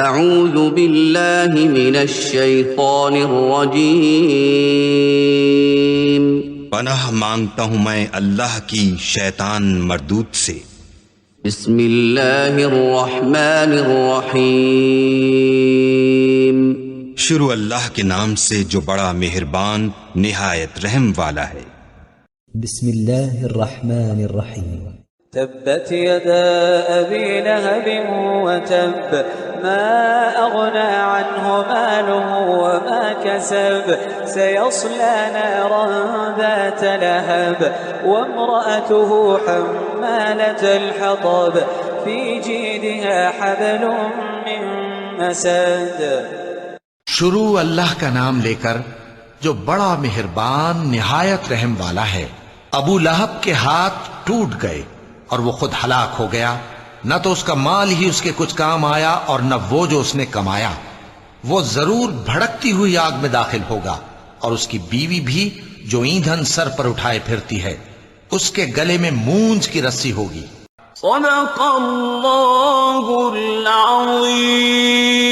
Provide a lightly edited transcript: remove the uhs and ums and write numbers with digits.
اعوذ باللہ من الشیطان الرجیم، پناہ مانگتا ہوں میں اللہ کی شیطان مردود سے۔ بسم اللہ الرحمن الرحیم، شروع اللہ کے نام سے جو بڑا مہربان نہایت رحم والا ہے۔ بسم اللہ الرحمن الرحیم۔ تبت يدا أبي لهب وتب ما أغنى عنه ماله وما كسب سيصلى نارا ذات لهب وامرأته حمالة الحطب في جيدها حبل من مسد۔ شروع اللہ کا نام لے کر جو بڑا مہربان نہایت رحم والا ہے۔ ابو لہب کے ہاتھ ٹوٹ گئے اور وہ خود ہلاک ہو گیا، نہ تو اس کا مال ہی اس کے کچھ کام آیا اور نہ وہ جو اس نے کمایا۔ وہ ضرور بھڑکتی ہوئی آگ میں داخل ہوگا، اور اس کی بیوی بھی جو ایندھن سر پر اٹھائے پھرتی ہے، اس کے گلے میں مونج کی رسی ہوگی۔ صدق اللہ العظیم۔